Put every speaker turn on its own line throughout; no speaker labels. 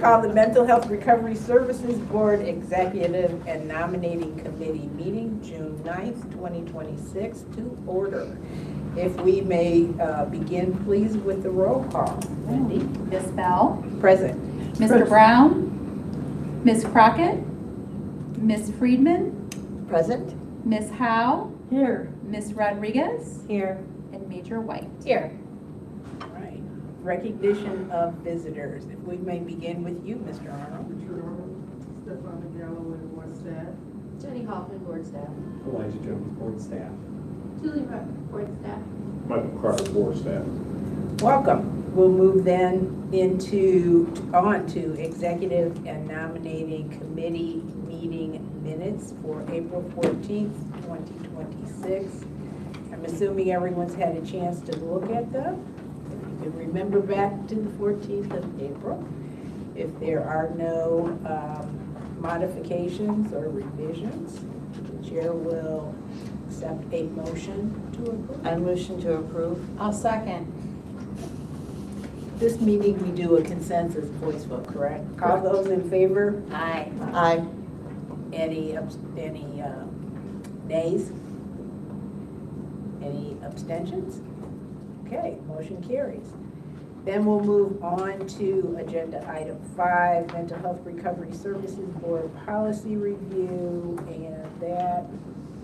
Call the Mental Health Recovery Services Board Executive and Nominating Committee meeting June 9th, 2026 to order. If we may begin, please, with the roll call. Wendy?
Ms. Bell?
Present.
Mr. Brown? Ms. Crockett? Ms. Friedman?
Present.
Ms. Howe?
Here.
Ms. Rodriguez?
Here.
And Major White?
Here. All right. Recognition of visitors. If we may begin with you, Mr. Arnold.
Stefan Gallo and board staff.
Jenny Hoffman, board staff.
Elijah Jones, board staff.
Julie Rupp, board staff.
Michael Carter, board staff.
Welcome. We'll move then on to executive and nominating committee meeting minutes for April 14th, 2026. I'm assuming everyone's had a chance to look at them. If you can remember back to the 14th of April. If there are no modifications or revisions, the chair will accept a motion to approve.
I motion to approve.
I'll second.
This meeting, we do a consensus voice vote, correct? All those in favor?
Aye. Aye.
Any nays? Any abstentions? Okay, motion carries. Then we'll move on to agenda item 5, Mental Health Recovery Services Board Policy Review, and that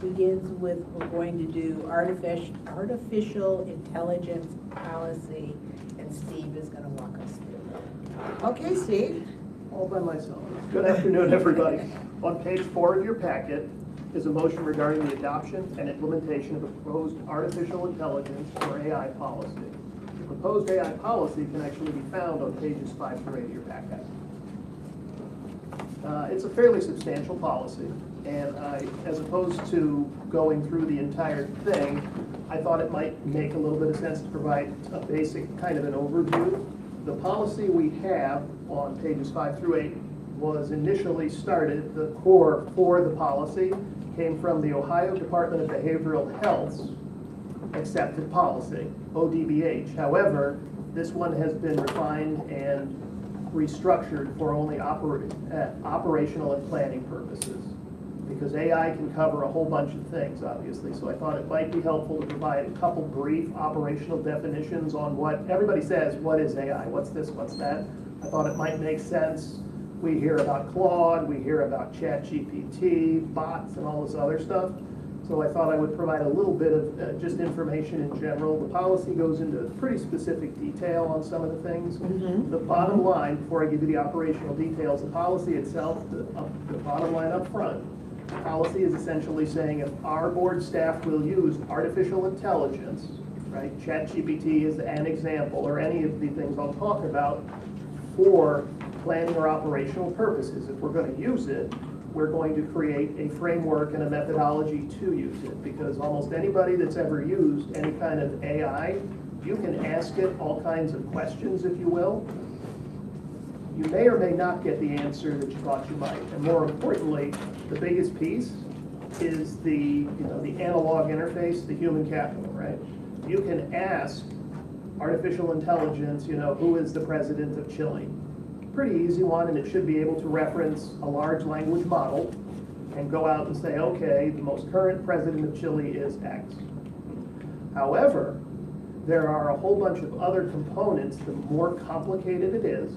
begins with, we're going to do artificial intelligence policy, and Steve is going to walk us through that.
Okay, Steve.
All by myself. Good afternoon, everybody. On page 4 of your packet is a motion regarding the adoption and implementation of a proposed artificial intelligence or AI policy. The proposed AI policy can actually be found on pages 5 through 8 of your packet. It's a fairly substantial policy, and as opposed to going through the entire thing, I thought it might make a little bit of sense to provide a basic kind of an overview. The policy we have on pages 5 through 8 was initially started, the core for the policy came from the Ohio Department of Behavioral Health's accepted policy, ODBH. However, this one has been refined and restructured for only operational and planning purposes, because AI can cover a whole bunch of things, obviously. So I thought it might be helpful to provide a couple brief operational definitions on what everybody says, what is AI, what's this, what's that. I thought it might make sense. We hear about Claude, we hear about ChatGPT, bots, and all this other stuff. So I thought I would provide a little bit of just information in general. The policy goes into pretty specific detail on some of the things. The bottom line, before I give you the operational details, the policy itself, the bottom line up front, the policy is essentially saying if our board staff will use artificial intelligence, right, ChatGPT is an example, or any of the things I'll talk about for planning or operational purposes. If we're going to use it, we're going to create a framework and a methodology to use it, because almost anybody that's ever used any kind of AI, you can ask it all kinds of questions, if you will. You may or may not get the answer that you thought you might. And more importantly, the biggest piece is the analog interface, the human capital, right? You can ask artificial intelligence, who is the president of Chile? Pretty easy one, and it should be able to reference a large language model and go out and say, okay, the most current president of Chile is X. However, there are a whole bunch of other components. The more complicated it is,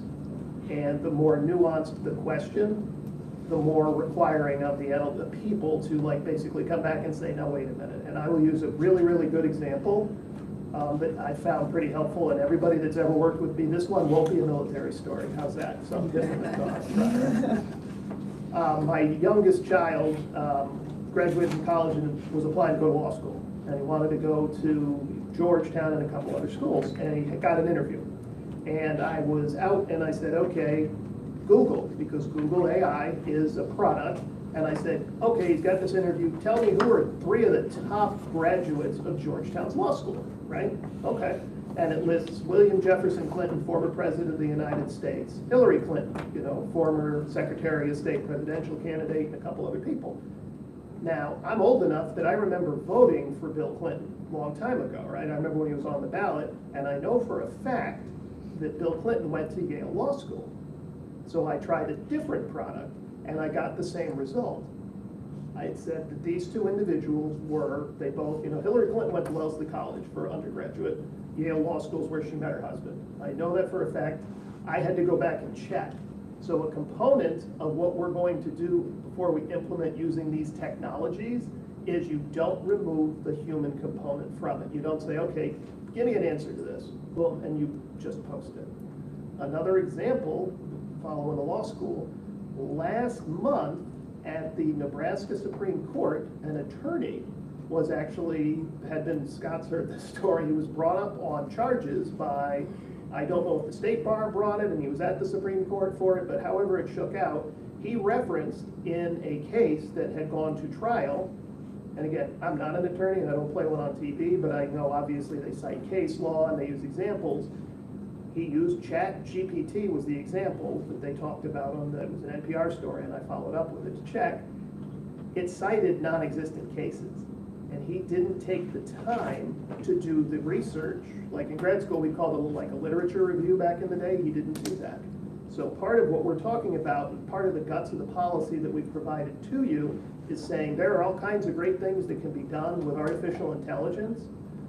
and the more nuanced the question, the more requiring of the people to basically come back and say, no, wait a minute. And I will use a really, really good example that I found pretty helpful, and everybody that's ever worked with me, this one won't be a military story. How's that? Something different than God. My youngest child graduated from college and was applying to go to law school, and he wanted to go to Georgetown and a couple other schools, and he got an interview. And I was out and I said, okay, Google, because Google AI is a product. And I said, okay, he's got this interview. Tell me who are 3 of the top graduates of Georgetown's law school, right? Okay. And it lists William Jefferson Clinton, former president of the United States, Hillary Clinton, former Secretary of State presidential candidate, and a couple other people. Now, I'm old enough that I remember voting for Bill Clinton a long time ago, right? I remember when he was on the ballot, and I know for a fact that Bill Clinton went to Yale Law School. So I tried a different product, and I got the same result. I had said that these two individuals they both, Hillary Clinton went to Wellesley College for undergraduate. Yale Law School is where she met her husband. I know that for a fact. I had to go back and check. So a component of what we're going to do before we implement using these technologies is you don't remove the human component from it. You don't say, okay, give me an answer to this, boom, and you just post it. Another example, following the law school, last month at the Nebraska Supreme Court, an attorney Scott's heard this story, he was brought up on charges by, I don't know if the State Bar brought it and he was at the Supreme Court for it, but however it shook out, he referenced in a case that had gone to trial, and again, I'm not an attorney and I don't play one on TV, but I know obviously they cite case law and they use examples. He used ChatGPT was the example that they talked about it was an NPR story and I followed up with it to check. It cited non-existent cases. And he didn't take the time to do the research. Like in grad school, we called it like a literature review back in the day. He didn't do that. So part of what we're talking about, and part of the guts of the policy that we've provided to you, is saying there are all kinds of great things that can be done with artificial intelligence,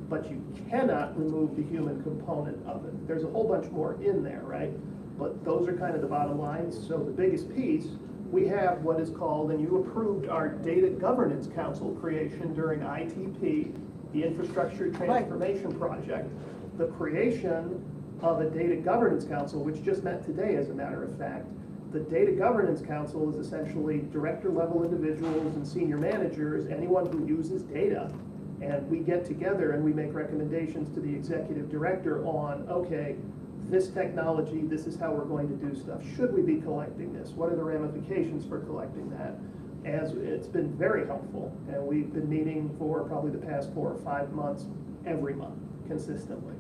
but you cannot remove the human component of it. There's a whole bunch more in there, right? But those are kind of the bottom lines. So the biggest piece, we have what is called, and you approved our Data Governance Council creation during ITP, the Infrastructure Transformation Project. The creation of a Data Governance Council, which just met today as a matter of fact. The Data Governance Council is essentially director-level individuals and senior managers, anyone who uses data, and we get together and we make recommendations to the executive director on, okay, this technology, this is how we're going to do stuff. Should we be collecting this? What are the ramifications for collecting that? As it's been very helpful, and we've been meeting for probably the past 4 or 5 months, every month, consistently.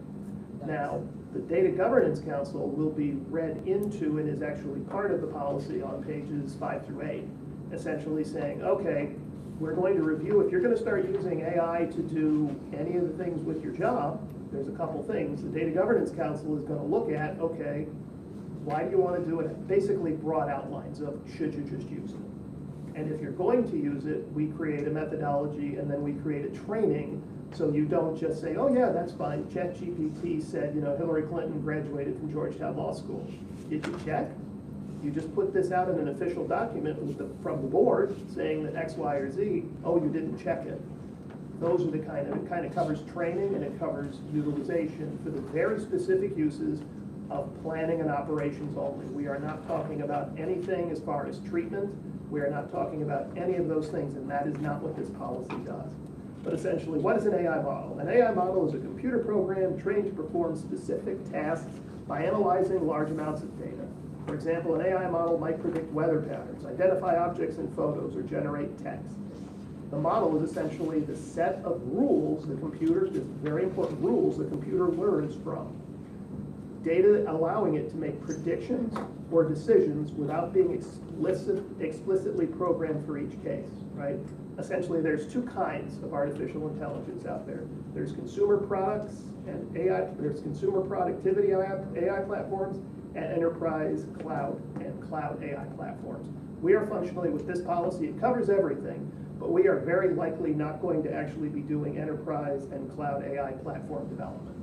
Now, the Data Governance Council will be read into and is actually part of the policy on pages 5 through 8, essentially saying, okay, we're going to review, if you're going to start using AI to do any of the things with your job, there's a couple things. The Data Governance Council is going to look at, okay, why do you want to do it? Basically broad outlines of should you just use it. And if you're going to use it, we create a methodology and then we create a training so you don't just say, oh yeah, that's fine. ChatGPT said, Hillary Clinton graduated from Georgetown Law School. Did you check? You just put this out in an official document from the board saying that X, Y, or Z. Oh, you didn't check it. Those are it kind of covers training and it covers utilization for the very specific uses of planning and operations only. We are not talking about anything as far as treatment. We are not talking about any of those things, and that is not what this policy does. But essentially, what is an AI model? An AI model is a computer program trained to perform specific tasks by analyzing large amounts of data. For example, an AI model might predict weather patterns, identify objects in photos, or generate text. The model is essentially the set of rules the computer, the very important rules the computer learns from. Data allowing it to make predictions or decisions without being explicitly programmed for each case, right? Essentially, there's 2 kinds of artificial intelligence out there. There's consumer products and AI, there's consumer productivity AI platforms and enterprise cloud and cloud AI platforms. We are functionally, with this policy, it covers everything, but we are very likely not going to actually be doing enterprise and cloud AI platform development.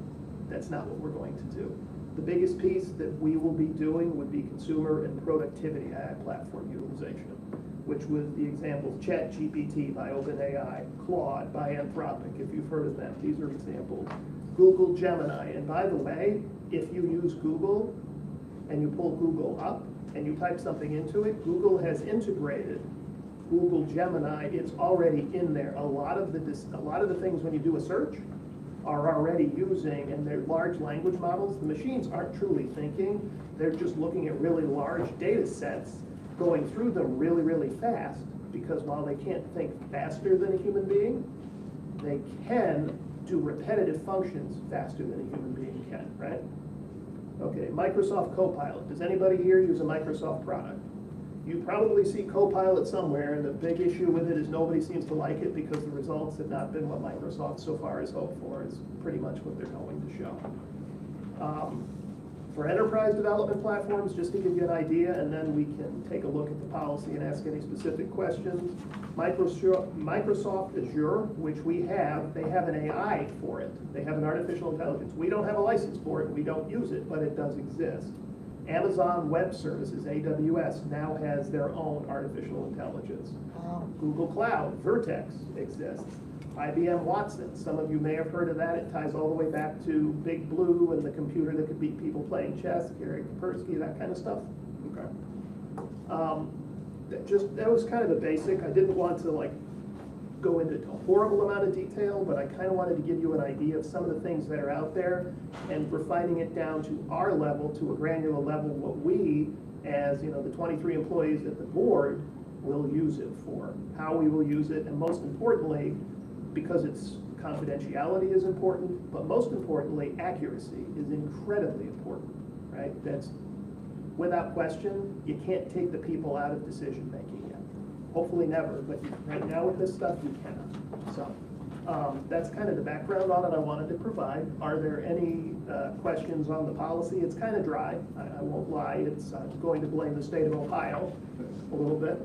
That's not what we're going to do. The biggest piece that we will be doing would be consumer and productivity AI platform utilization, which was the examples ChatGPT by OpenAI, Claude by Anthropic, if you've heard of them. These are examples. Google Gemini, and by the way, if you use Google and you pull Google up and you type something into it, Google has integrated Google Gemini. It's already in there. A lot of the things when you do a search are already using, and they're large language models. The machines aren't truly thinking. They're just looking at really large data sets, going through them really, really fast, because while they can't think faster than a human being, they can do repetitive functions faster than a human being can, right? Okay, Microsoft Copilot. Does anybody here use a Microsoft product? You probably see Copilot somewhere, and the big issue with it is nobody seems to like it because the results have not been what Microsoft so far has hoped for. Is pretty much what they're going to show. For enterprise development platforms, just to give you an idea, and then we can take a look at the policy and ask any specific questions. Microsoft Azure, which we have, they have an AI for it. They have an artificial intelligence. We don't have a license for it, we don't use it, but it does exist. Amazon Web Services, AWS, now has their own artificial intelligence. Google Cloud, Vertex exists. IBM Watson, some of you may have heard of that. It ties all the way back to Big Blue and the computer that could beat people playing chess, Gary Kaspersky, that kind of stuff. Okay. That was kind of the basic. I didn't want to like go into a horrible amount of detail, but I kind of wanted to give you an idea of some of the things that are out there and refining it down to our level, to a granular level, what we, as the 23 employees at the board, will use it for, how we will use it, and most importantly, because it's confidentiality is important, but most importantly, accuracy is incredibly important, right? That's without question. You can't take the people out of decision making yet. Hopefully never, but right now with this stuff, you cannot. So that's kind of the background on it I wanted to provide. Are there any questions on the policy? It's kind of dry, I won't lie. I'm going to blame the state of Ohio a little bit.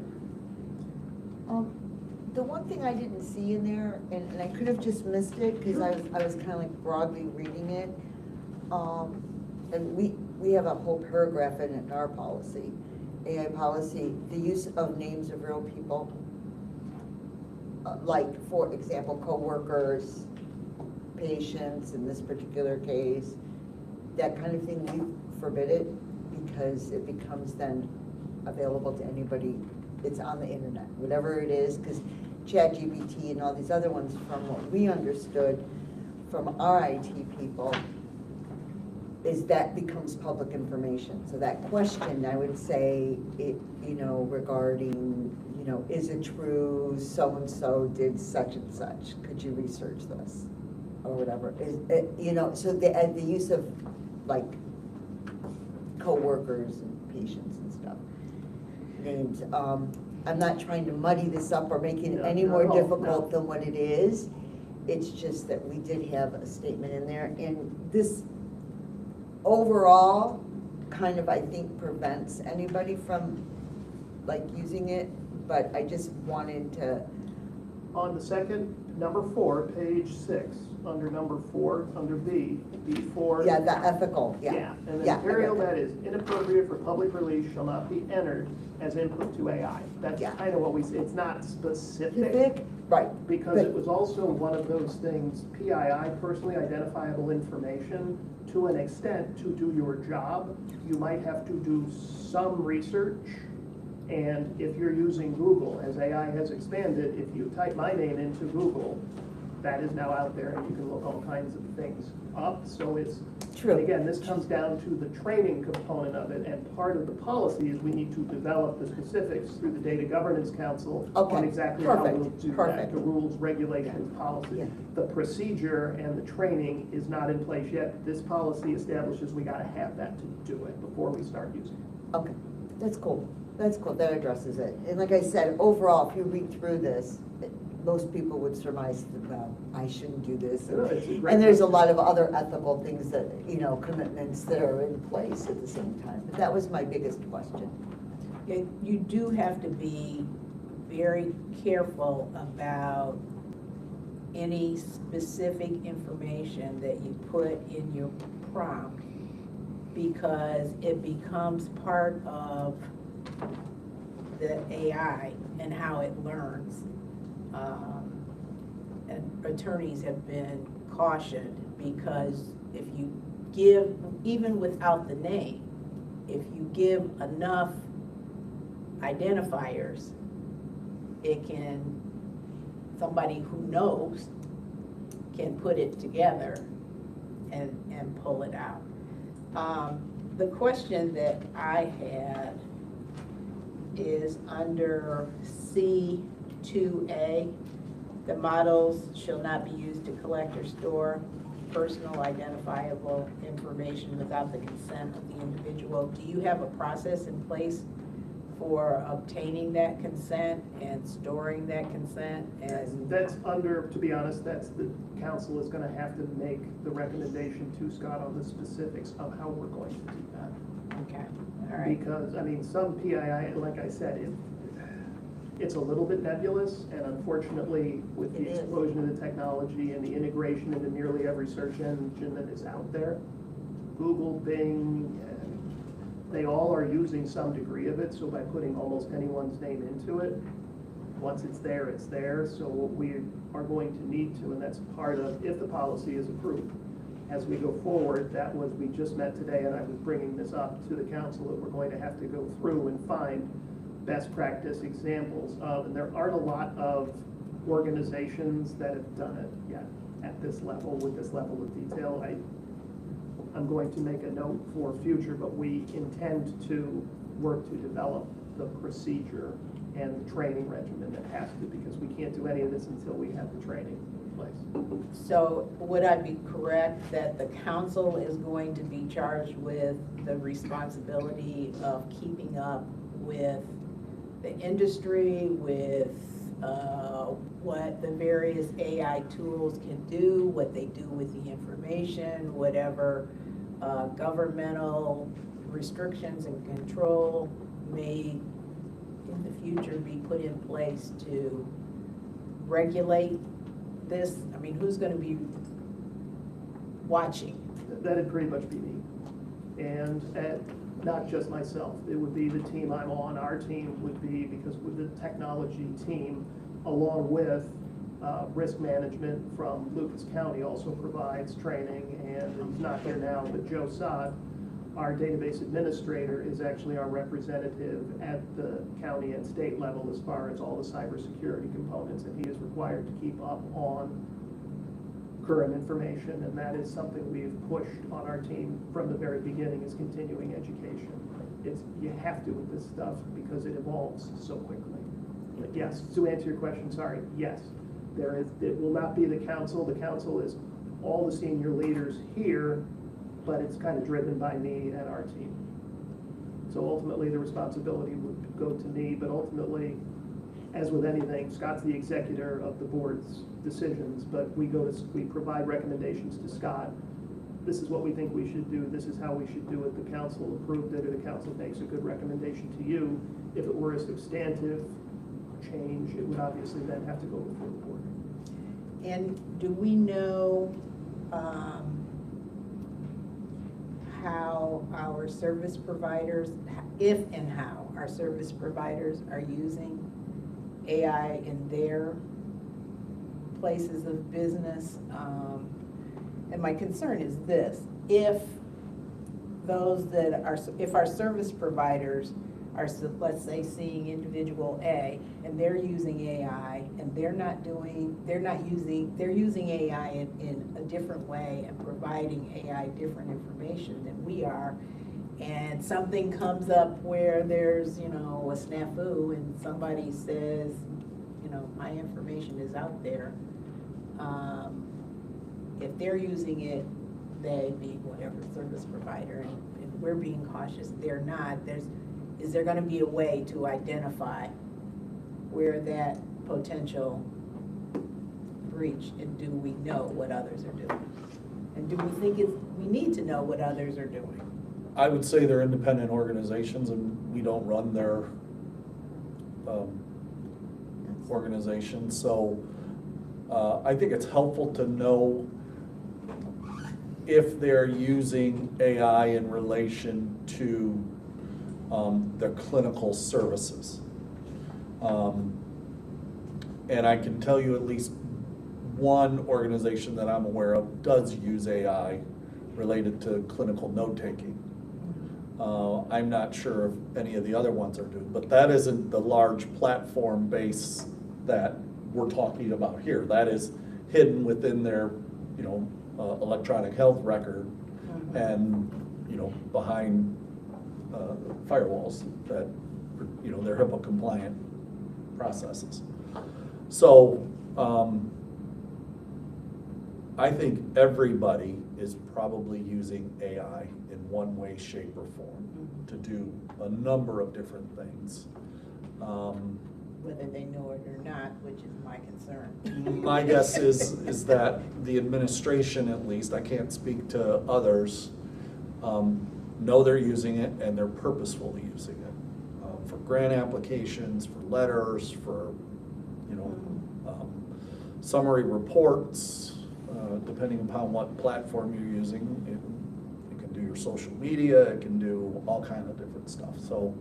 The one thing I didn't see in there, and I could have just missed it, because I was kind of like broadly reading it, and we have a whole paragraph in our policy, AI policy, the use of names of real people, like, for example, coworkers, patients in this particular case, that kind of thing, we forbid it, because it becomes then available to anybody. It's on the internet, whatever it is, because ChatGPT and all these other ones, from what we understood from our IT people, is that becomes public information. So that question, I would say, regarding, is it true so-and-so did such and such? Could you research this? Or whatever. Is it, so the use of, like, co-workers and patients and stuff. Names. I'm not trying to muddy this up or make it any more difficult than what it is. It's just that we did have a statement in there, and this overall kind of, I think, prevents anybody from like using it, but I just wanted to.
On the second, number 4, page 6, under number 4, under B4.
Yeah, the ethical,
Yeah, and the
Yeah,
material
I got
that is inappropriate for public release shall not be entered as input to AI. That's
Yeah.
kind of what we say. It's not specific.
Specific, right.
Because it was also one of those things, PII, personally identifiable information, to an extent, to do your job, you might have to do some research. And if you're using Google, as AI has expanded, if you type my name into Google, that is now out there, and you can look all kinds of things up. So it's,
True.
again, this comes down to the training component of it, and part of the policy is we need to develop the specifics through the Data Governance Council
Okay,
on exactly how
perfect,
we'll do that,
perfect.
the rules, regulations, policy.
Yeah.
The procedure and the training is not in place yet. This policy establishes we gotta have that to do it before we start using it.
Okay, that's cool. That's cool, that addresses it. And like I said, overall, if you read through this, most people would surmise that, well, I shouldn't do this.
No, it's a great
And there's a
question.
lot of other ethical things that, commitments that are in place at the same time. But that was my biggest question.
You do have to be very careful about any specific information that you put in your prompt, because it becomes part of the AI and how it learns. And attorneys have been cautioned, because if you give, even without the name, if you give enough identifiers, somebody who knows can put it together and pull it out. The question that I had is under C2A, the models shall not be used to collect or store personal identifiable information without the consent of the individual. Do you have a process in place for obtaining that consent and storing that consent and?
That's under, to be honest, that's the council is gonna have to make the recommendation to Scott on the specifics of how we're going to do that.
Okay, all right.
Because, I mean, some PII, like I said, it's a little bit nebulous, and unfortunately, with the
It is.
explosion of the technology and the integration into nearly every search engine that is out there, Google, Bing, they all are using some degree of it, so by putting almost anyone's name into it, once it's there, it's there. So what we are going to need to, and that's part of, if the policy is approved, as we go forward, that was, we just met today, and I was bringing this up to the council, that we're going to have to go through and find best practice examples of, and there aren't a lot of organizations that have done it yet at this level, with this level of detail. I'm going to make a note for future, but we intend to work to develop the procedure and the training regimen that has to, because we can't do any of this until we have the training in place.
So would I be correct that the council is going to be charged with the responsibility of keeping up with the industry, with what the various AI tools can do, what they do with the information, whatever governmental restrictions and control may in the future be put in place to regulate this? I mean, who's gonna be watching?
That'd pretty much be me. And not just myself, it would be the team I'm on. Our team would be, because with the technology team, along with risk management from Lucas County also provides training, and he's not here now, but Joe Sod, our database administrator, is actually our representative at the county and state level as far as all the cybersecurity components, and he is required to keep up on current information, and that is something we've pushed on our team from the very beginning, is continuing education. You have to with this stuff because it evolves so quickly. But yes, to answer your question, sorry, yes, it will not be the council. The council is all the senior leaders here, but it's kind of driven by me and our team. So ultimately, the responsibility would go to me, but ultimately, as with anything, Scott's the executor of the board's decisions, but we provide recommendations to Scott. This is what we think we should do, this is how we should do it. The council approved it, or the council makes a good recommendation to you. If it were a substantive change, it would obviously then have to go before the board.
And do we know how our service providers, if and how our service providers are using AI in their places of business? And my concern is this: if our service providers are, let's say, seeing individual A, and they're using AI, and they're using AI in a different way and providing AI different information than we are, and something comes up where there's, a snafu, and somebody says, my information is out there. If they're using it, they be whatever service provider, and we're being cautious, they're not, is there gonna be a way to identify where that potential breach, and do we know what others are doing? And do we think we need to know what others are doing?
I would say they're independent organizations, and we don't run their organization. So I think it's helpful to know if they're using AI in relation to their clinical services. And I can tell you at least one organization that I'm aware of does use AI related to clinical note-taking. I'm not sure if any of the other ones are doing, but that isn't the large platform base that we're talking about here. That is hidden within their, electronic health record and, behind firewalls that, they're HIPAA compliant processes. So, I think everybody is probably using AI in one way, shape, or form to do a number of different things.
Whether they know it or not, which is my concern.
My guess is that the administration, at least, I can't speak to others, know they're using it and they're purposefully using it. For grant applications, for letters, for, you know, summary reports, depending upon what platform you're using. It can do your social media, it can do all kind of different stuff. So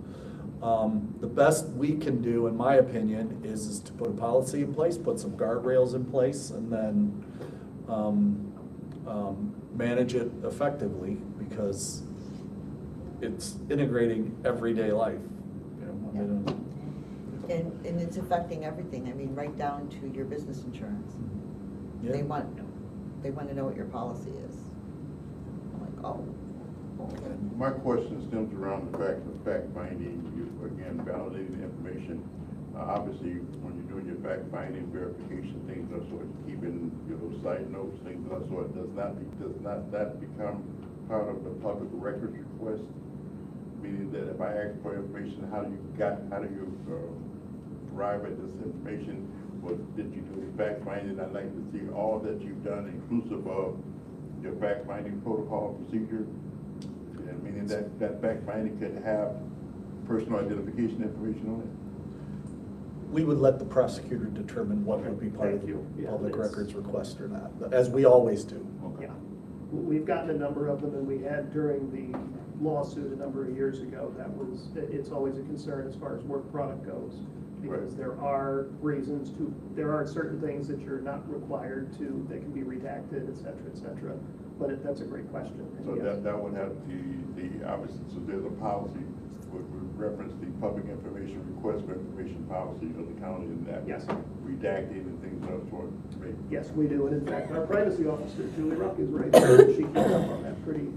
the best we can do, in my opinion, is to put a policy in place, put some guardrails in place, and then manage it effectively, because it's integrating everyday life. You know, I mean,
And it's affecting everything, I mean, right down to your business insurance.
yeah.
They want to know what your policy is. I'm like, oh.
My question stems around the fact finding, you, again, validating the information. Obviously, when you're doing your fact finding, verification, things of sort, keeping, you know, side notes, things of sort, does not that become part of the public records request? Meaning that if I ask for information, how do you arrive at this information? Or did you do the fact finding? I'd like to see all that you've done, inclusive of your fact finding protocol procedure. And meaning that fact finding could have personal identification information on it.
We would let the prosecutor determine what would be part of
Thank you.
the
Yeah,
public
that's-
records request or not, as we always do.
Yeah, we've gotten a number of them, and we had during the lawsuit a number of years ago. It's always a concern as far as work product goes, because
Right.
there are reasons there are certain things that you're not required to, that can be redacted, et cetera, but that's a great question. And
So
yes.
that would have the obviously, so there's a policy would reference the public information request for information policy of the county, and that
Yes.
redacting and things of that sort. Right?
Yes, we do, and in fact, our privacy officer, Julie Ruck, is right there, she keeps up on that pretty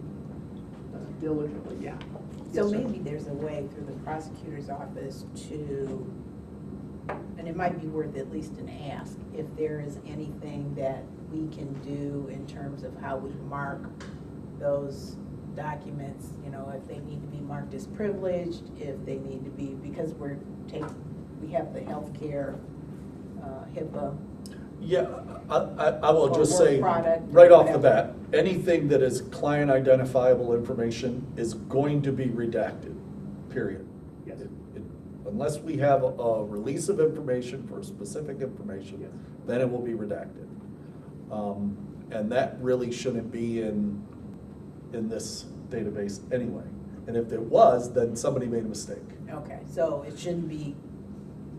diligently, yeah.
So
Yes, sir.
maybe there's a way through the prosecutor's office to, and it might be worth at least an ask, if there is anything that we can do in terms of how we mark those documents, you know, if they need to be marked as privileged, if they need to be, because we have the healthcare, HIPAA.
Yeah, I will
Or
just
work
say,
product,
right off the
whatever.
bat, anything that is client identifiable information is going to be redacted, period.
Yes.
Unless we have a release of information for specific information,
Yes.
then it will be redacted. And that really shouldn't be in this database anyway. And if it was, then somebody made a mistake.
Okay, so it shouldn't be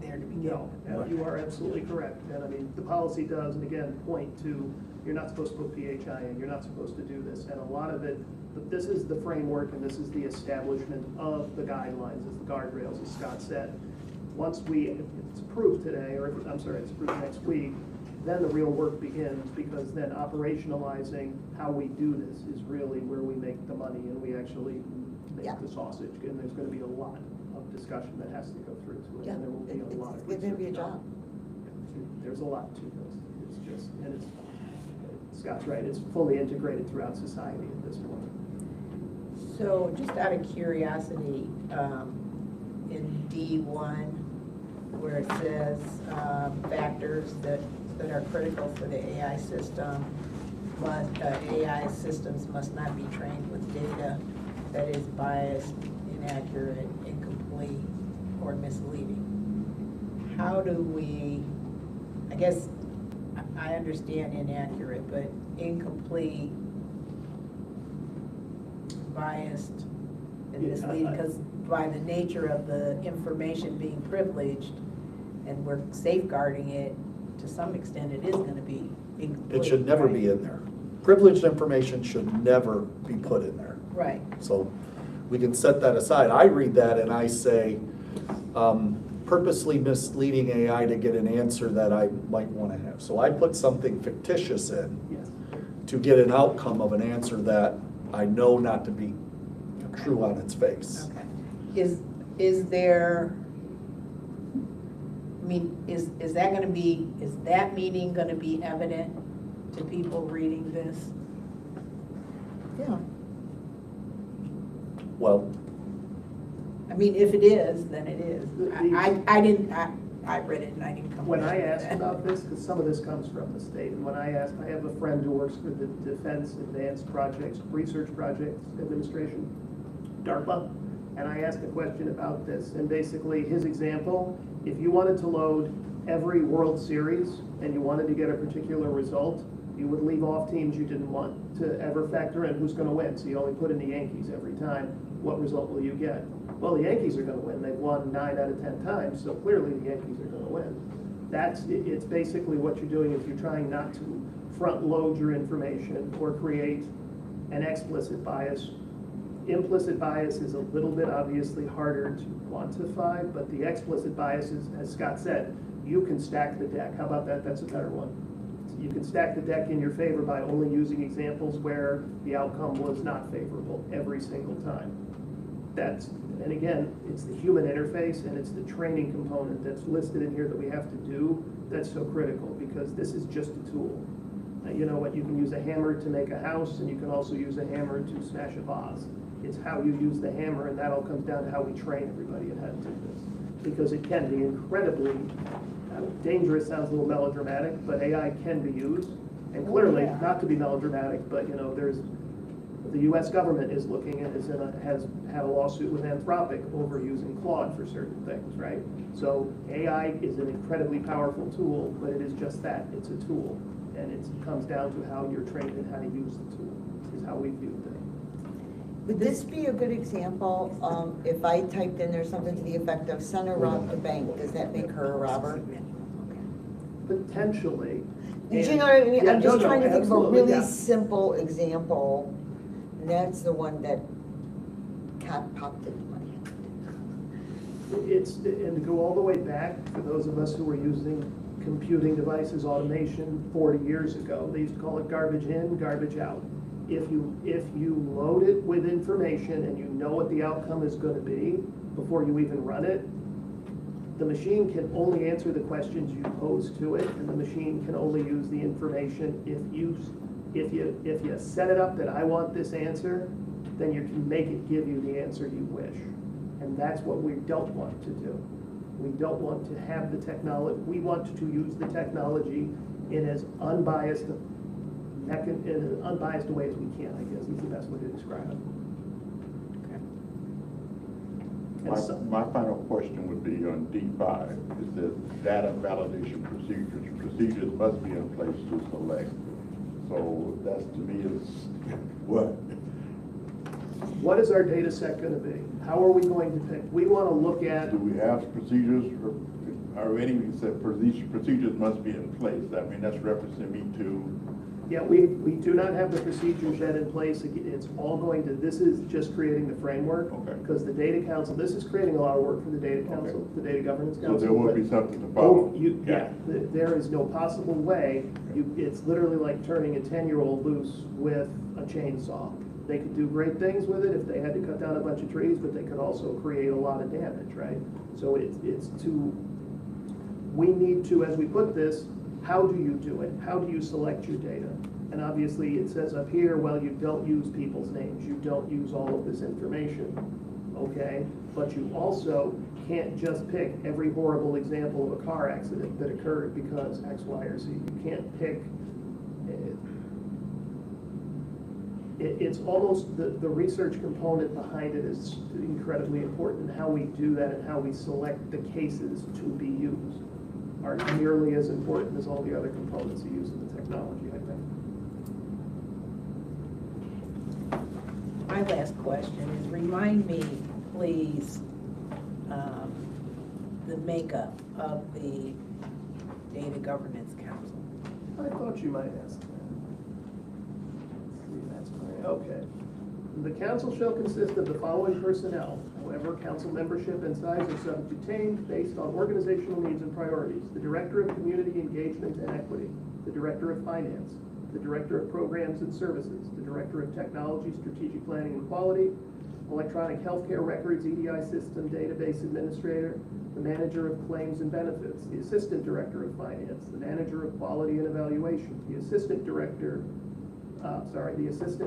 there to begin
No,
with.
you are absolutely correct, and I mean, the policy does, and again, point to, you're not supposed to put PHI in, you're not supposed to do this, and a lot of it, but this is the framework and this is the establishment of the guidelines, as the guardrails, as Scott said. Once if it's approved today, or I'm sorry, it's approved next week, then the real work begins, because then operationalizing how we do this is really where we make the money and we actually make
Yeah.
the sausage, and there's gonna be a lot of discussion that has to go through to it,
Yeah,
and there will be a lot of.
it's gonna be a
research
job.
done. There's a lot to this, it's just, and Scott's right, it's fully integrated throughout society at this point.
So just out of curiosity, in D1, where it says factors that are critical for the AI system, but AI systems must not be trained with data that is biased, inaccurate, incomplete, or misleading. How do we, I guess, I understand inaccurate, but incomplete, biased, and
Yeah,
misleading, because by the nature of the information being privileged, and we're safeguarding it, to some extent, it is gonna be incomplete.
It should never be
right?
in there. Privileged information should never be put in there.
Right,
So we can set that aside. I read that and I say, purposely misleading AI to get an answer that I might want to have. So I put something fictitious in
Yes.
to get an outcome of an answer that I know not to be true on its face.
okay. Is there, I mean, is that meaning gonna be evident to people reading this?
Yeah.
Well,
I mean, if it is, then it is. I read it and I didn't come.
When
up
I
with
asked
that.
about this, because some of this comes from the state, and when I asked, I have a friend who works for the Defense Advanced Projects, Research Projects Administration, DARPA, and I asked a question about this, and basically his example, if you wanted to load every World Series and you wanted to get a particular result, you would leave off teams you didn't want to ever factor in who's going to win. So you only put in the Yankees every time. What result will you get? Well, the Yankees are going to win. They've won 9 out of 10 times, so clearly the Yankees are going to win. It's basically what you're doing if you're trying not to front load your information or create an explicit bias. Implicit bias is a little bit obviously harder to quantify, but the explicit bias is, as Scott said, you can stack the deck. How about that? That's a better one. You can stack the deck in your favor by only using examples where the outcome was not favorable every single time. And again, it's the human interface and it's the training component that's listed in here that we have to do that's so critical, because this is just a tool. You know what, you can use a hammer to make a house, and you can also use a hammer to smash a vase. It's how you use the hammer, and that all comes down to how we train everybody in how to do this. Because it can be incredibly dangerous, sounds a little melodramatic, but AI can be used. And clearly,
yeah.
not to be melodramatic, but the US government is looking at, has had a lawsuit with Anthropic over using Claude for certain things, right? So AI is an incredibly powerful tool, but it is just that, it's a tool. And it comes down to how you're trained and how to use the tool, is how we view things.
Would this be a good example, if I typed in there something to the effect of Senna robbed the bank, does that make her a robber?
Potentially.
Do you know what I mean?
Yeah,
I'm just
no,
trying to think of a
absolutely,
really
yeah.
simple example, and that's the one that popped into my head.
And to go all the way back, for those of us who were using computing devices, automation 40 years ago, they used to call it garbage in, garbage out. If you load it with information and you know what the outcome is going to be before you even run it, the machine can only answer the questions you pose to it, and the machine can only use the information if you set it up that I want this answer, then you can make it give you the answer you wish. And that's what we don't want to do. We don't want to have the technology, we want to use the technology in as unbiased in an unbiased way as we can, I guess is the best way to describe it.
My final question would be on D5. It says data validation procedures. Procedures must be in place to select. So that's, to me, is what?
What is our data set going to be? How are we going to pick? We want to look at.
Do we have procedures, or any said procedures must be in place? I mean, that's referencing me to.
Yeah, we do not have the procedures yet in place. It's all going to, this is just creating the framework.
Okay.
Because the data council, this is creating a lot of work for the data council,
Okay.
the data governance
So
council.
there will
but-
be something to follow.
Yeah, there is no possible way. It's literally like turning a 10-year-old loose with a chainsaw. They could do great things with it if they had to cut down a bunch of trees, but they could also create a lot of damage, right? So we need to, as we put this, how do you do it? How do you select your data? And obviously it says up here, well, you don't use people's names. You don't use all of this information, okay? But you also can't just pick every horrible example of a car accident that occurred because X, Y, or Z. You can't pick, it's almost, the research component behind it is incredibly important. How we do that and how we select the cases to be used are nearly as important as all the other components of using the technology, I think.
My last question is, remind me, please, the makeup of the Data Governance Council.
I thought you might ask that. Let's see, that's my, okay. The council shall consist of the following personnel. However, council membership and size are subject to change based on organizational needs and priorities. The Director of Community Engagement and Equity, the Director of Finance, the Director of Programs and Services, the Director of Technology, Strategic Planning and Quality, electronic healthcare records, EDI system, database administrator, the manager of claims and benefits, the assistant director of finance, the manager of quality and evaluation, the assistant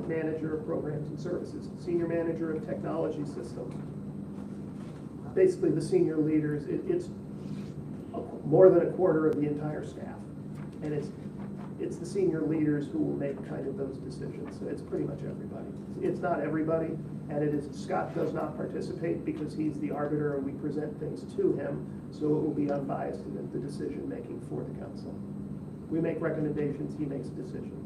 manager of programs and services, senior manager of technology systems. Basically, the senior leaders, it's more than a quarter of the entire staff. And it's the senior leaders who will make kind of those decisions. So it's pretty much everybody. It's not everybody, and it is, Scott does not participate because he's the arbiter and we present things to him, so it will be unbiased in the decision-making for the council. We make recommendations, he makes decisions.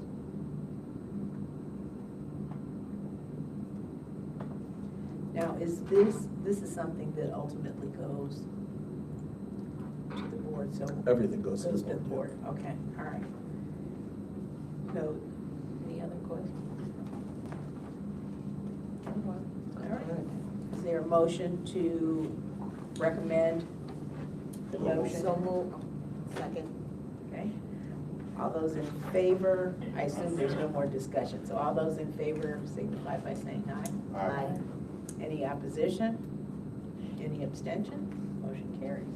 Now, is this is something that ultimately goes to the board, so.
Everything goes to the
the
board,
board, okay, all right. So, any other questions? All right. Is there a motion to recommend the motion?
So moved. Second.
Okay. All those in favor, I assume there's no more discussion, so all those in favor signify by saying aye.
Aye.
Any opposition? Any abstention? Motion carries.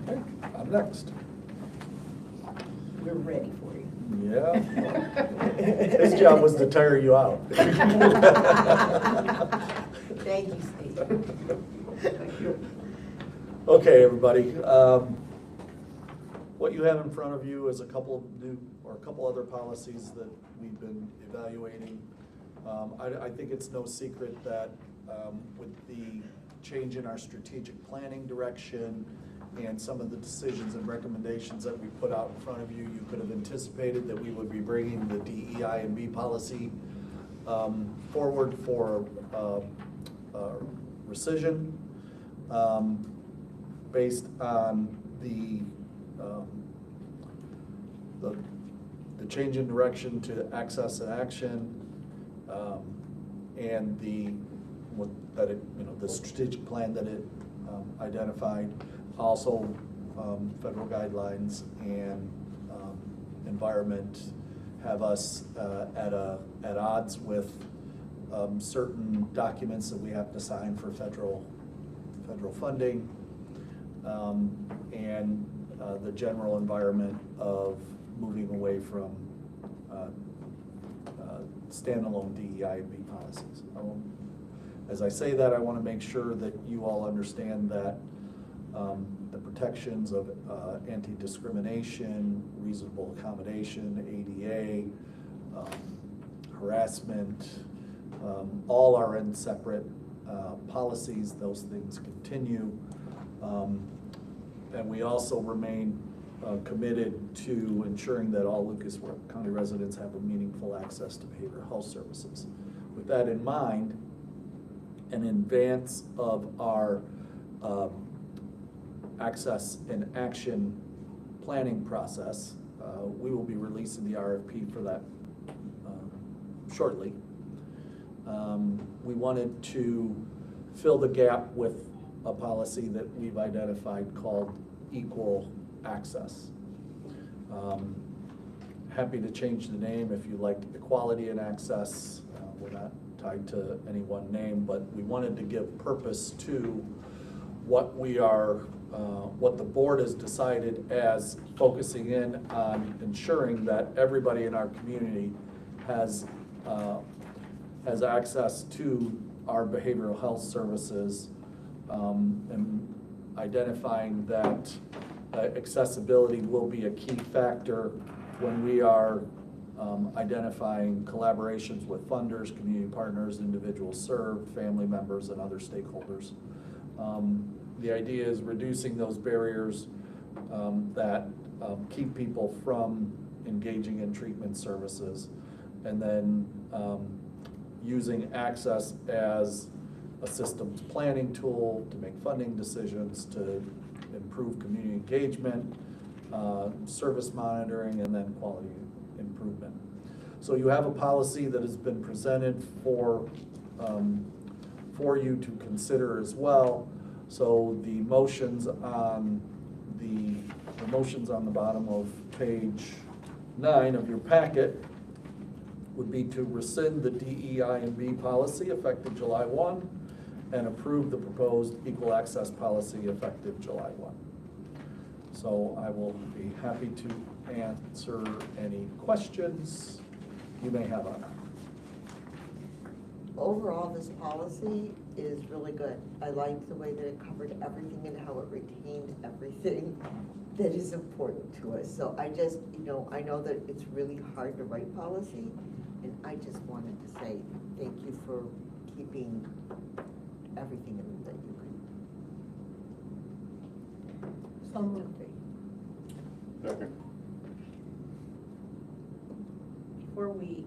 Okay, I'm next.
We're ready for you.
Yeah. His job was to tire you out.
Thank you, Steve.
Thank you.
Okay, everybody. What you have in front of you is a couple of new, or a couple other policies that we've been evaluating. I think it's no secret that with the change in our strategic planning direction and some of the decisions and recommendations that we put out in front of you, you could have anticipated that we would be bringing the DEI and B policy forward for rescission based on the change in direction to access and action, and the strategic plan that it identified, also federal guidelines and environment have us at odds with certain documents that we have to sign for federal funding, and the general environment of moving away from standalone DEI and B policies. As I say that, I want to make sure that you all understand that the protections of anti-discrimination, reasonable accommodation, ADA, harassment, all are in separate policies. Those things continue. And we also remain committed to ensuring that all Lucas County residents have a meaningful access to behavioral health services. With that in mind, in advance of our access and action planning process, we will be releasing the RFP for that shortly. We wanted to fill the gap with a policy that we've identified called equal access. Happy to change the name if you like equality and access. We're not tied to any one name, but we wanted to give purpose to what we are, what the board has decided as focusing in on ensuring that everybody in our community has access to our behavioral health services, and identifying that accessibility will be a key factor when we are identifying collaborations with funders, community partners, individuals served, family members, and other stakeholders. The idea is reducing those barriers that keep people from engaging in treatment services, and then using access as a systems planning tool to make funding decisions, to improve community engagement, service monitoring, and then quality improvement. So you have a policy that has been presented for you to consider as well. So the motions on the bottom of page 9 of your packet would be to rescind the DEI and B policy effective July 1 and approve the proposed equal access policy effective July 1. So I will be happy to answer any questions you may have on it.
Overall, this policy is really good. I liked the way that it covered everything and how it retained everything that is important to us. So I just, I know that it's really hard to write policy, and I just wanted to say thank you for keeping everything in that you could.
So moved.
Second.
Before we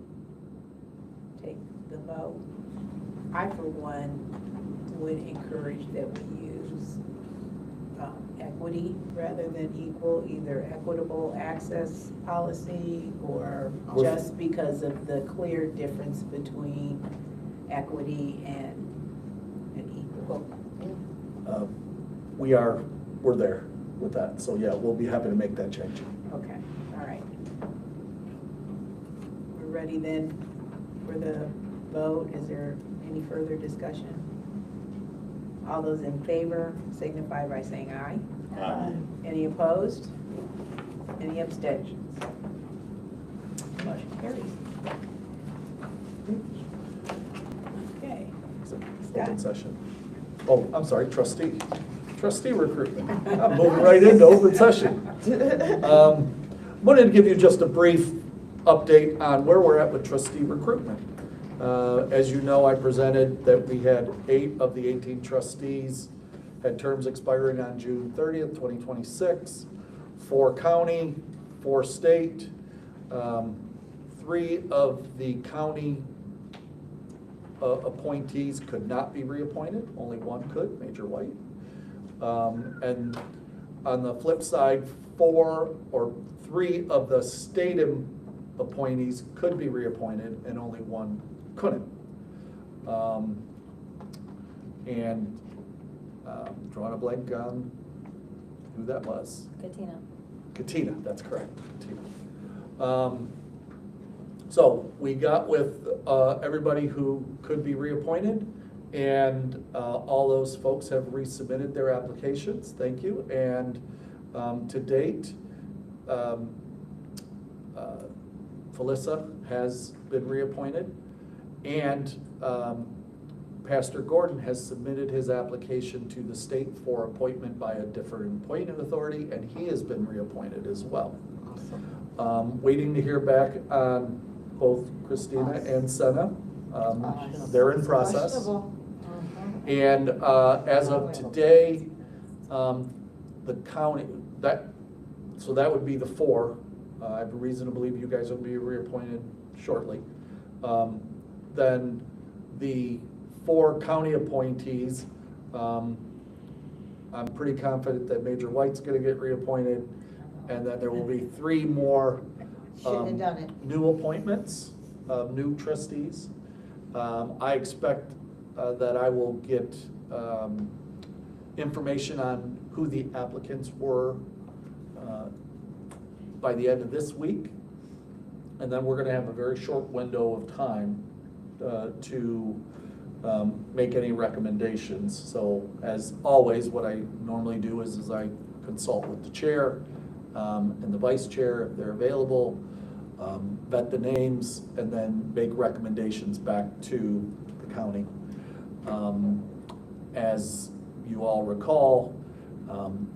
take the vote, I for one would encourage that we use equity rather than equal, either equitable access policy or just because of the clear difference between equity and equal.
We're there with that, so yeah, we'll be happy to make that change.
Okay, all right. We're ready then for the vote. Is there any further discussion? All those in favor signify by saying aye.
Aye.
Any opposed? Any abstentions? Motion carries. Okay.
Open session. Oh, I'm sorry, trustee recruitment. I'm moving right into open session. Wanted to give you just a brief update on where we're at with trustee recruitment. As you know, I presented that we had 8 of the 18 trustees had terms expiring on June 30th, 2026. 4 county, 4 state. 3 of the county appointees could not be reappointed. Only 1 could, Major White. And on the flip side, 3 of the state appointees could be reappointed and only 1 couldn't. Drawing a blank on who that was. Katina, that's correct, Katina. So we got with everybody who could be reappointed, and all those folks have resubmitted their applications, thank you. And to date, Felissa has been reappointed, and Pastor Gordon has submitted his application to the state for appointment by a different appointing authority, and he has been reappointed as well. Waiting to hear back on both Christina and Senna. They're in process. And as of today, the county, so that would be the 4. I have reason to believe you guys will be reappointed shortly. Then the 4 county appointees, I'm pretty confident that Major White's gonna get reappointed, and then there will be 3 more
Shouldn't have done it.
new appointments, new trustees. I expect that I will get information on who the applicants were by the end of this week. And then we're gonna have a very short window of time to make any recommendations. So as always, what I normally do is I consult with the chair and the vice chair if they're available, vet the names, and then make recommendations back to the county. As you all recall,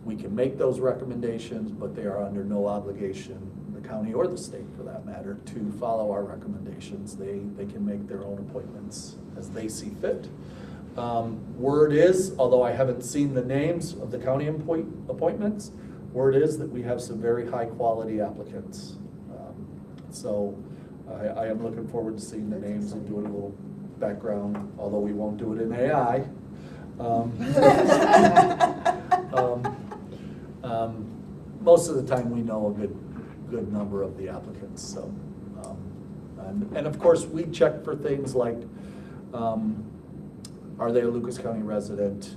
we can make those recommendations, but they are under no obligation, the county or the state for that matter, to follow our recommendations. They can make their own appointments as they see fit. Word is, although I haven't seen the names of the county appointments, word is that we have some very high quality applicants. So I am looking forward to seeing the names and doing a little background, although we won't do it in AI. Most of the time we know a good number of the applicants. So, and of course we check for things like, are they a Lucas County resident?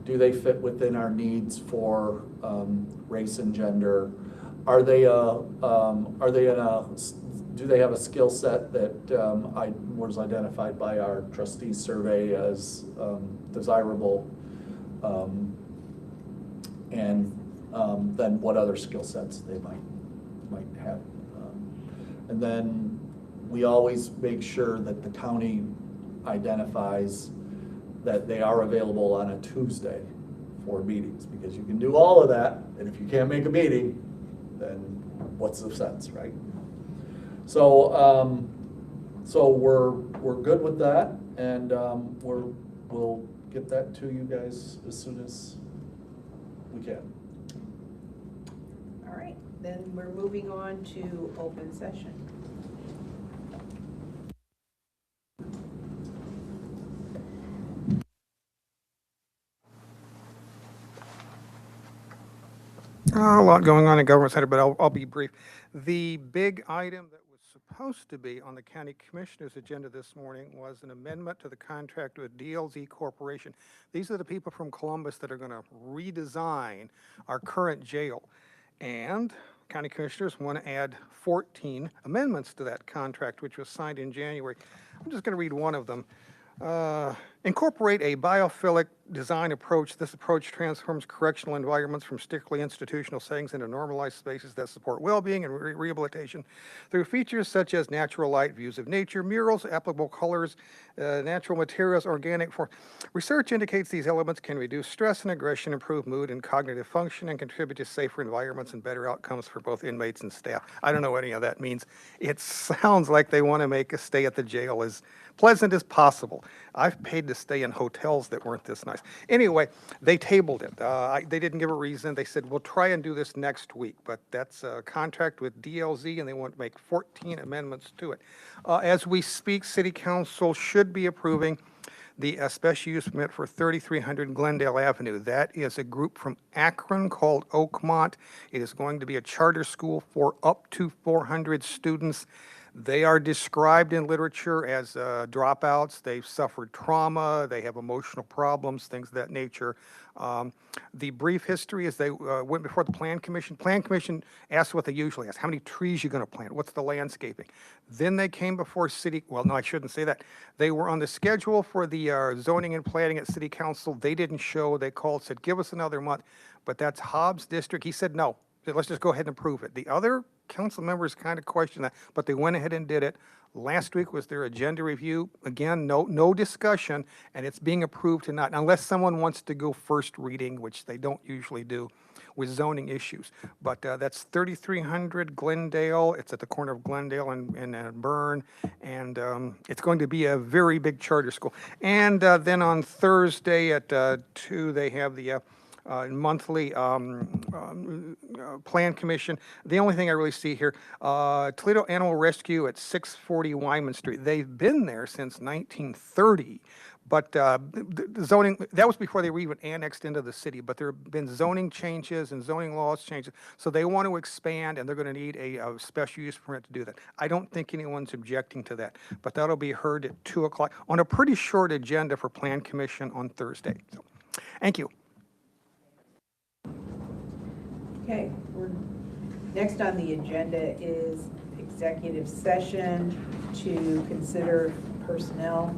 Do they fit within our needs for race and gender? Are they in do they have a skill set that was identified by our trustee survey as desirable? And then what other skill sets they might have. And then we always make sure that the county identifies that they are available on a Tuesday for meetings, because you can do all of that, and if you can't make a meeting, then what's the sense, right? So, so we're good with that, and we'll get that to you guys as soon as we can.
All right, then we're moving on to open session.
A lot going on in Government Center, but I'll be brief. The big item that was supposed to be on the County Commissioner's agenda this morning was an amendment to the contract with DLZ Corporation. These are the people from Columbus that are going to redesign our current jail. And County Commissioners want to add 14 amendments to that contract, which was signed in January. I'm just going to read one of them. Incorporate a biophilic design approach. This approach transforms correctional environments from strictly institutional settings into normalized spaces that support well-being and rehabilitation through features such as natural light, views of nature, murals, applicable colors, natural materials, organic form. Research indicates these elements can reduce stress and aggression, improve mood and cognitive function, and contribute to safer environments and better outcomes for both inmates and staff. I don't know what any of that means. It sounds like they want to make a stay at the jail as pleasant as possible. I've paid to stay in hotels that weren't this nice. Anyway, they tabled it. They didn't give a reason. They said, we'll try and do this next week, but that's a contract with DLZ, and they want to make 14 amendments to it. As we speak, City Council should be approving the special use permit for 3300 Glendale Avenue. That is a group from Akron called Oakmont. It is going to be a charter school for up to 400 students. They are described in literature as dropouts. They've suffered trauma. They have emotional problems, things of that nature. The brief history is they went before the Plan Commission. Plan Commission asked what they usually ask: how many trees you going to plant? What's the landscaping? Then they came before City, well, no, I shouldn't say that. They were on the schedule for the zoning and planning at City Council. They didn't show. They called, said, give us another month. But that's Hobbs District. He said, no, let's just go ahead and approve it. The other council members kind of questioned that, but they went ahead and did it. Last week was their agenda review. Again, no discussion, and it's being approved tonight, unless someone wants to go first reading, which they don't usually do with zoning issues. But that's 3300 Glendale. It's at the corner of Glendale and Byrne, and it's going to be a very big charter school. And then on Thursday at 2, they have the monthly Plan Commission. The only thing I really see here, Toledo Animal Rescue at 640 Wyman Street. They've been there since 1930, but the zoning, that was before they were even annexed into the city, but there have been zoning changes and zoning laws changes, so they want to expand, and they're going to need a special use permit to do that. I don't think anyone's objecting to that, but that'll be heard at 2 o'clock on a pretty short agenda for Plan Commission on Thursday. So, thank you.
Okay, next on the agenda is executive session to consider personnel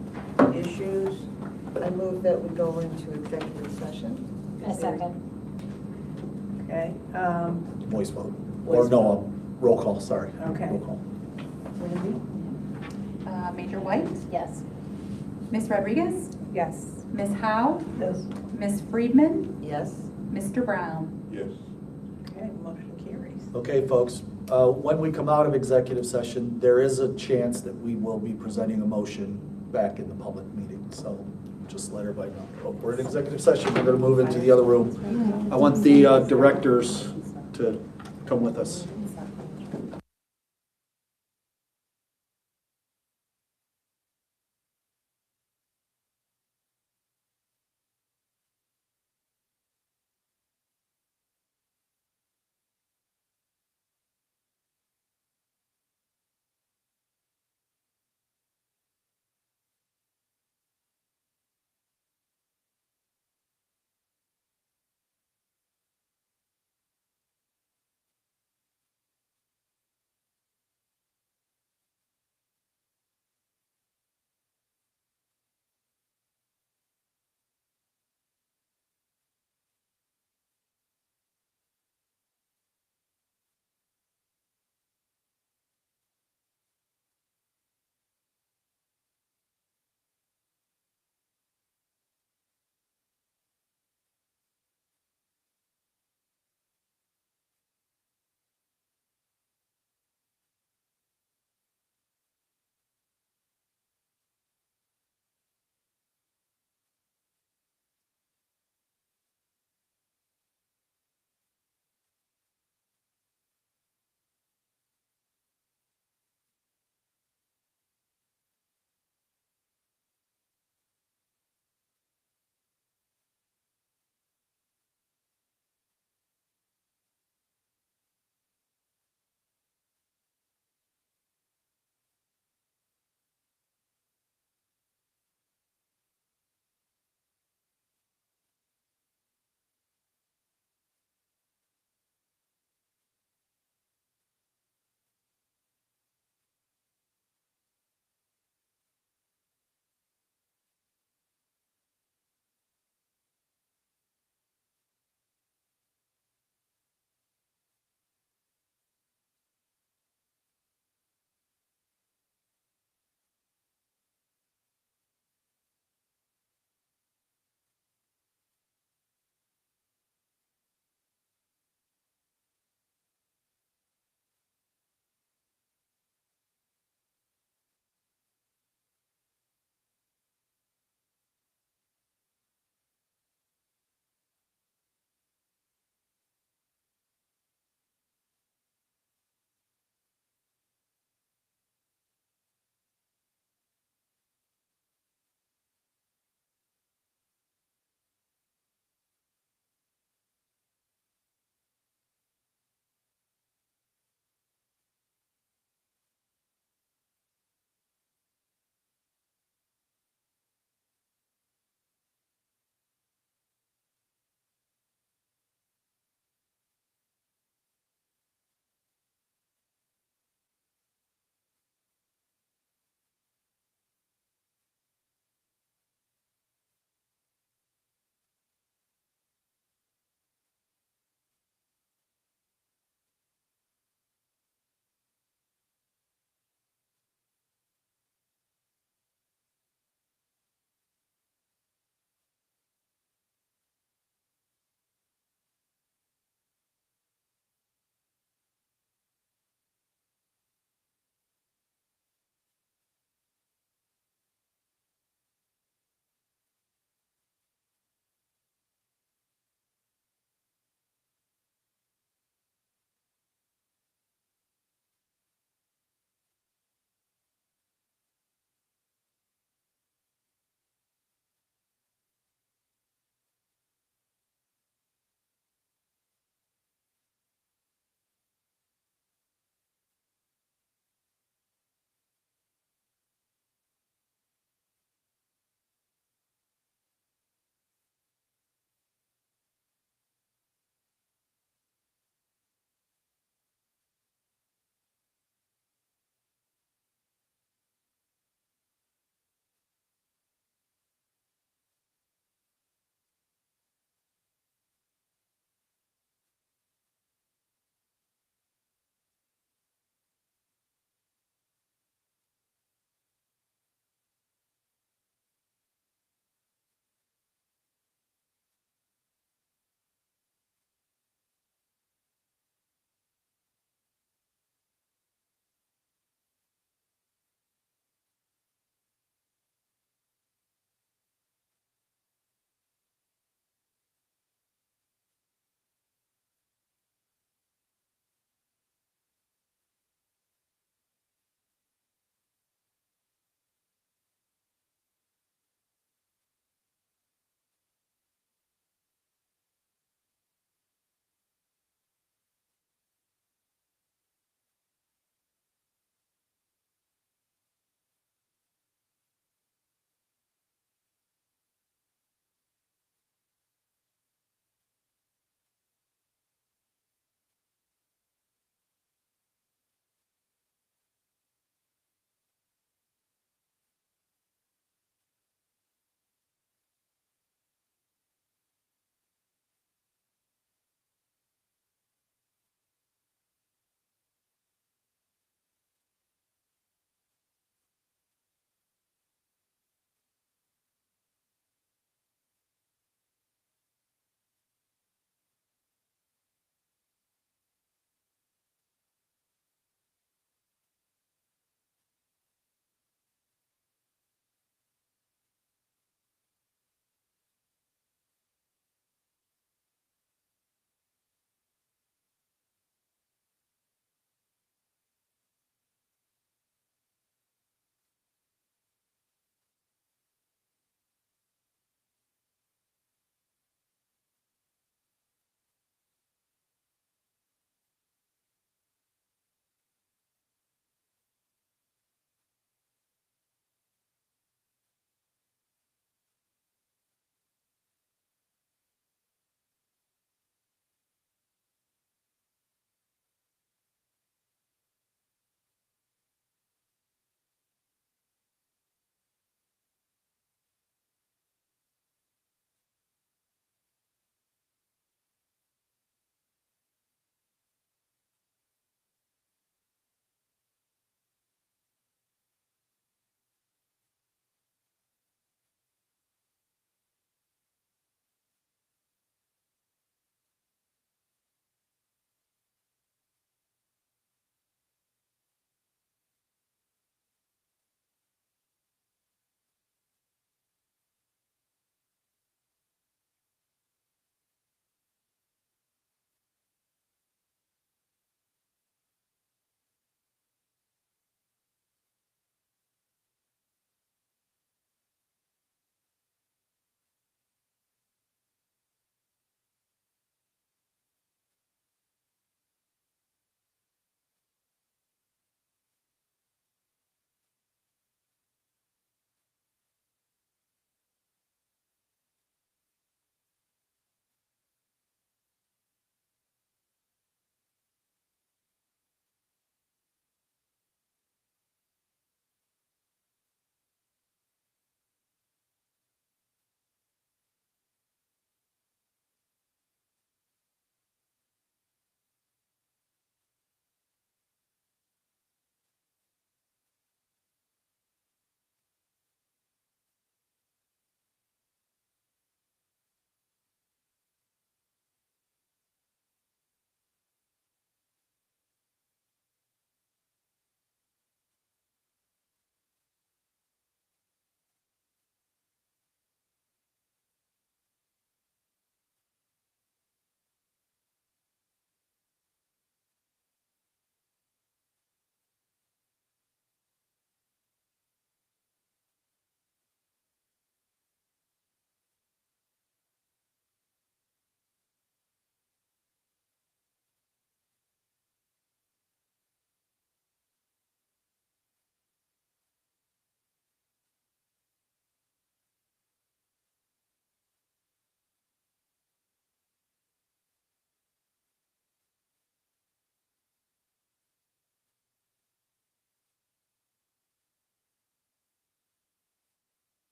issues.
I move that we go into executive session.
A second.
Okay,
Voice vote.
Voice
Or no, roll call, sorry.
Okay.
Roll call.
Wendy?
Major White? Yes. Ms. Rodriguez?
Yes.
Ms. Howe?
Yes.
Ms. Friedman?
Yes.
Mr. Brown?
Yes.
Okay, motion carries.
Okay, folks, when we come out of executive session, there is a chance that we will be presenting a motion back in the public meeting, so just let everybody know. Oh, we're in executive session, we're gonna move into the other room. I want the directors to come with us.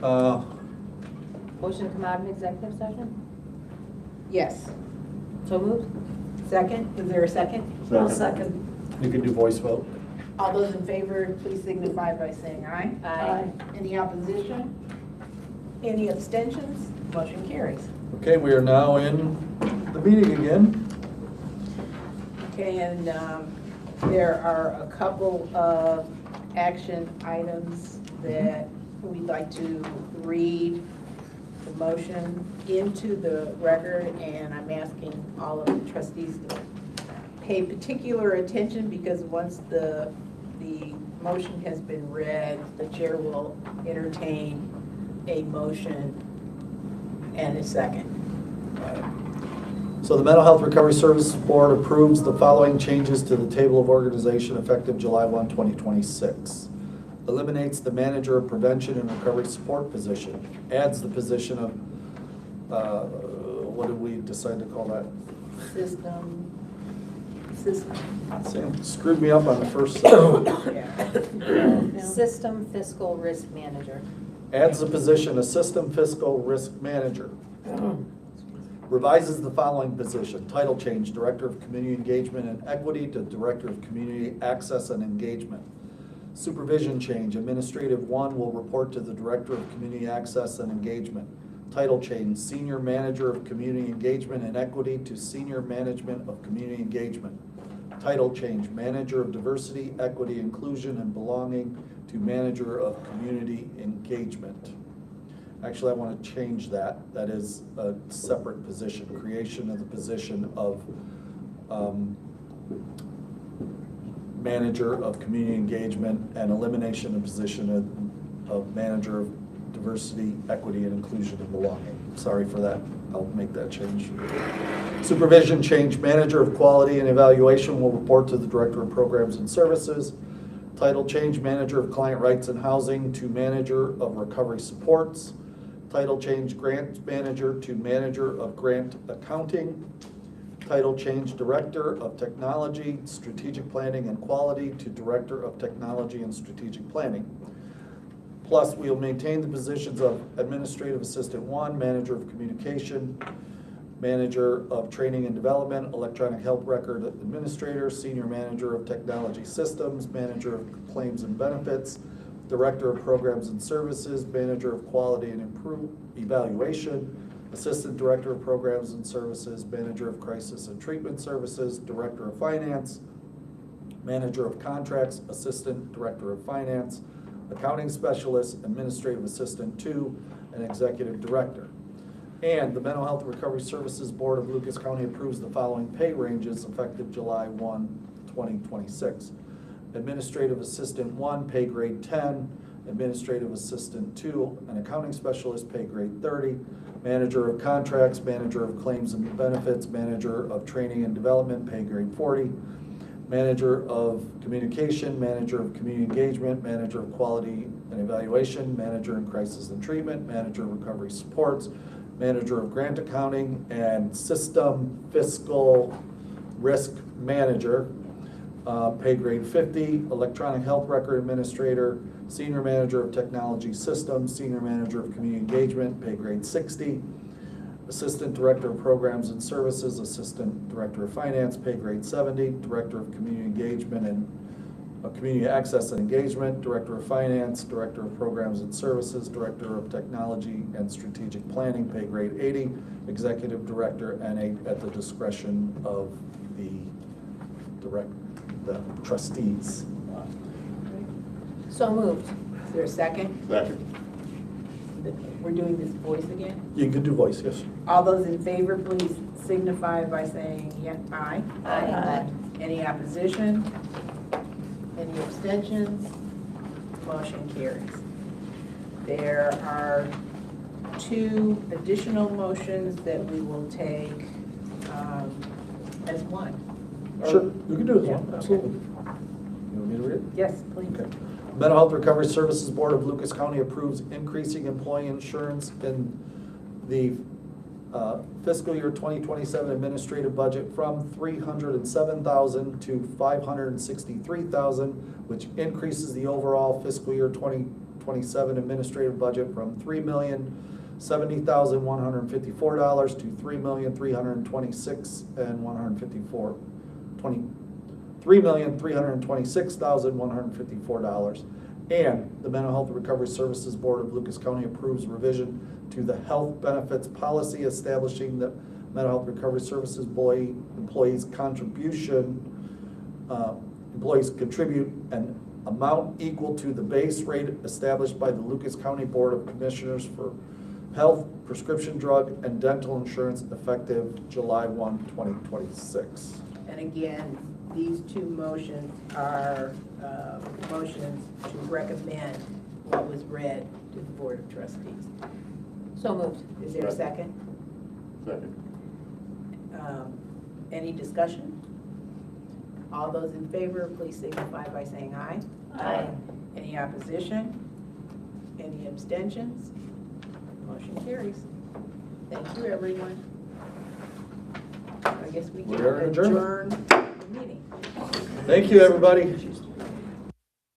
Motion to come out of executive session?
Yes.
So moved?
Second, is there a second?
Second.
You can do voice vote.
All those in favor, please signify by saying aye.
Aye.
Any opposition? Any abstentions? Motion carries.
Okay, we are now in the meeting again.
Okay, and there are a couple of action items that we'd like to read the motion into the record, and I'm asking all of the trustees to pay particular attention, because once the motion has been read, the chair will entertain a motion and a second.
So the Mental Health Recovery Services Board approves the following changes to the table of organization effective July 1, 2026. Eliminates the manager of prevention and recovery support position. Adds the position of, what did we decide to call that?
System.
Sam screwed me up on the first side.
Yeah.
System Fiscal Risk Manager.
Adds the position Assistant Fiscal Risk Manager. Revises the following position. Title change, Director of Community Engagement and Equity to Director of Community Access and Engagement. Supervision change, Administrative 1 will report to the Director of Community Access and Engagement. Title change, Senior Manager of Community Engagement and Equity to Senior Management of Community Engagement. Title change, Manager of Diversity, Equity, Inclusion, and Belonging to Manager of Community Engagement. Actually, I want to change that. That is a separate position. Creation of the position of Manager of Community Engagement and elimination of position of Manager of Diversity, Equity, and Inclusion and Belonging. Sorry for that. I'll make that change. Supervision change. Manager of Quality and Evaluation will report to the Director of Programs and Services. Title change. Manager of Client Rights and Housing to Manager of Recovery Supports. Title change, Grant Manager to Manager of Grant Accounting. Title change, Director of Technology, Strategic Planning and Quality to Director of Technology and Strategic Planning. Plus, we'll maintain the positions of Administrative Assistant 1, Manager of Communication, Manager of Training and Development, Electronic Health Record Administrator, Senior Manager of Technology Systems, Manager of Claims and Benefits, Director of Programs and Services, Manager of Quality and Evaluation, Assistant Director of Programs and Services, Manager of Crisis and Treatment Services, Director of Finance, Manager of Contracts, Assistant Director of Finance, Accounting Specialist, Administrative Assistant 2, and Executive Director. And the Mental Health Recovery Services Board of Lucas County approves the following pay ranges effective July 1, 2026. Administrative Assistant 1, pay grade 10, Administrative Assistant 2, an Accounting Specialist, pay grade 30, Manager of Contracts, Manager of Claims and Benefits, Manager of Training and Development, pay grade 40, Manager of Communication, Manager of Community Engagement, Manager of Quality and Evaluation, Manager in Crisis and Treatment, Manager of Recovery Supports, Manager of Grant Accounting, and System Fiscal Risk Manager, pay grade 50, Electronic Health Record Administrator, Senior Manager of Technology Systems, Senior Manager of Community Engagement, pay grade 60, Assistant Director of Programs and Services, Assistant Director of Finance, pay grade 70, Director of Community Engagement and Community Access and Engagement, Director of Finance, Director of Programs and Services, Director of Technology and Strategic Planning, pay grade 80, Executive Director, and at the discretion of the trustees.
So moved.
Is there a second?
Second.
We're doing this voice again?
You can do voice, yes.
All those in favor, please signify by saying aye.
Aye.
Any opposition? Any abstentions? Motion carries. There are two additional motions that we will take as one.
Sure, you can do it as one,
Yeah.
absolutely. You want me to read it?
Yes, please.
Okay. Mental Health Recovery Services Board of Lucas County approves increasing employee insurance in the fiscal year 2027 administrative budget from $307,000 to $563,000, which increases the overall fiscal year 2027 2027 administrative budget from $3,070,154 to $3,326,154. $3,326,154. And the Mental Health Recovery Services Board of Lucas County approves revision to the health benefits policy establishing the Mental Health Recovery Services employees contribute an amount equal to the base rate established by the Lucas County Board of Commissioners for health, prescription drug, and dental insurance effective July 1, 2026.
And again, these two motions are motions to recommend what was read to the Board of Trustees.
So moved.
Is there a second?
Second.
Any discussion? All those in favor, please signify by saying aye.
Aye.
Any opposition? Any abstentions? Motion carries. Thank you, everyone. I guess we can
We are adjourned.
adjourn the meeting.
Thank you, everybody.